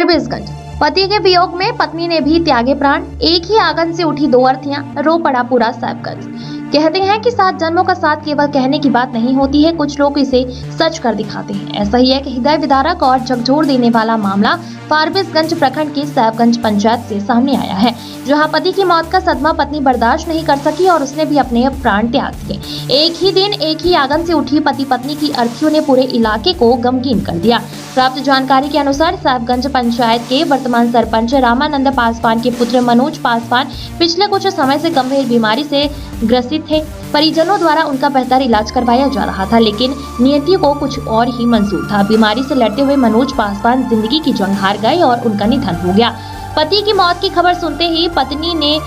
फारबिसगंज। पति के वियोग में पत्नी ने भी त्यागे प्राण। एक ही आंगन से उठी दो अर्थियां, रो पड़ा पूरा साहिबगंज। कहते हैं कि 7 जन्मों का साथ केवल कहने की बात नहीं होती है, कुछ लोग इसे सच कर दिखाते हैं। ऐसा ही एक हृदय विदारक और झकझोर देने वाला मामला फारबिसगंज प्रखंड के साहिबगंज पंचायत से सामने आया है, जहां पति की मौत का सदमा पत्नी बर्दाश्त नहीं कर सकी और उसने भी अपने प्राण त्याग दिए। एक ही दिन एक ही आंगन से उठी पति पत्नी की अर्थियों ने पूरे इलाके को गमगीन कर दिया। प्राप्त जानकारी के अनुसार साहिबगंज पंचायत के वर्तमान सरपंच रामानंद पासवान के पुत्र मनोज पासवान पिछले कुछ समय से गंभीर बीमारी से ग्रसित थे। परिजनों द्वारा उनका बेहतर इलाज करवाया जा रहा था, लेकिन नियति को कुछ और ही मंजूर था। बीमारी से लड़ते हुए मनोज पासवान जिंदगी की जंग हार गए और उनका निधन हो गया। पति की मौत की खबर सुनते ही पत्नी ने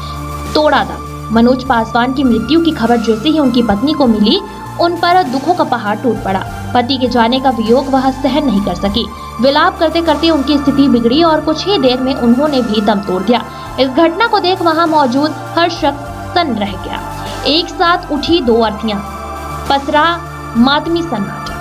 तोड़ा था। मनोज पासवान की मृत्यु की खबर जैसे ही उनकी पत्नी को मिली, उन पर दुखों का पहाड़ टूट पड़ा। पति के जाने का वियोग वह सहन नहीं कर सकी। विलाप करते करते उनकी स्थिति बिगड़ी और कुछ ही देर में उन्होंने भी दम तोड़ दिया। इस घटना को देख वहां मौजूद हर शख्स सन्न रह गया। एक साथ उठी दो अर्थियां, पसरा मातमी सन्नाटा।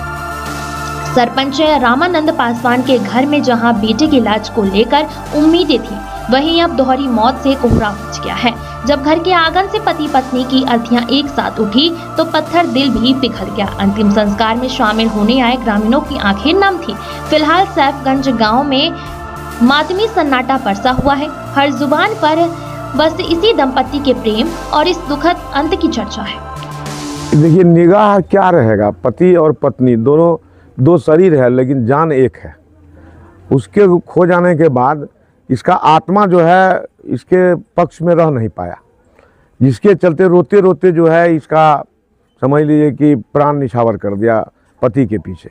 सरपंच रामानंद पासवान के घर में जहां बेटे के इलाज को लेकर उम्मीदें थी, वहीं अब दोहरी मौत से कोहरा मच गया है। जब घर के आंगन से पति पत्नी की अर्थियां एक साथ उठी तो पत्थर दिल भी पिघल गया। अंतिम संस्कार में शामिल होने आए ग्रामीणों की आंखें नम थी। फिलहाल साहिबगंज गांव में मातमी सन्नाटा बरसा हुआ है। हर जुबान पर बस इसी दंपति के प्रेम और इस दुखद अंत की चर्चा है। देखिए, निगाह क्या रहेगा, पति और पत्नी दोनों दो शरीर है लेकिन जान एक है। उसके खो जाने के बाद इसका आत्मा जो है इसके पक्ष में रह नहीं पाया, जिसके चलते रोते रोते जो है इसका समझ लीजिए कि प्राण निछावर कर दिया पति के पीछे।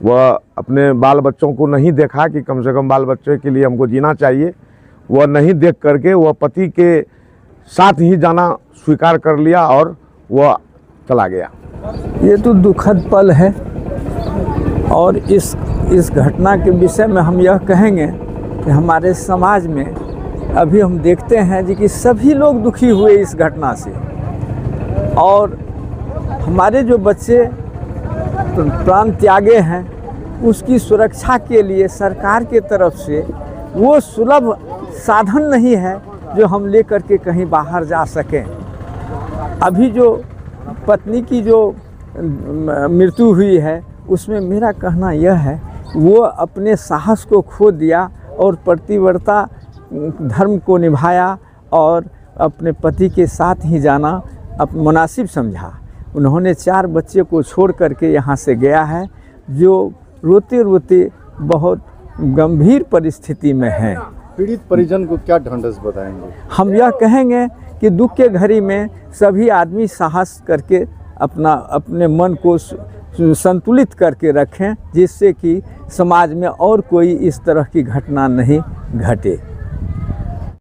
वह अपने बाल बच्चों को नहीं देखा कि कम से कम बाल बच्चों के लिए हमको जीना चाहिए। वह नहीं देख करके वह पति के साथ ही जाना स्वीकार कर लिया और वह चला गया। ये तो दुखद पल है और इस घटना के विषय में हम यह कहेंगे कि हमारे समाज में अभी हम देखते हैं जी कि सभी लोग दुखी हुए इस घटना से, और हमारे जो बच्चे प्राण त्यागे हैं उसकी सुरक्षा के लिए सरकार के तरफ से वो सुलभ साधन नहीं है जो हम लेकर के कहीं बाहर जा सकें। अभी जो पत्नी की जो मृत्यु हुई है उसमें मेरा कहना यह है वो अपने साहस को खो दिया और पतिव्रता धर्म को निभाया और अपने पति के साथ ही जाना अब मुनासिब समझा। उन्होंने 4 बच्चे को छोड़ करके यहाँ से गया है, जो रोते रोते बहुत गंभीर परिस्थिति में हैं। पीड़ित परिजन को क्या ढांढस बताएंगे? हम यह कहेंगे कि दुख के घड़ी में सभी आदमी साहस करके अपने मन को संतुलित करके रखें, जिससे कि समाज में और कोई इस तरह की घटना नहीं घटे।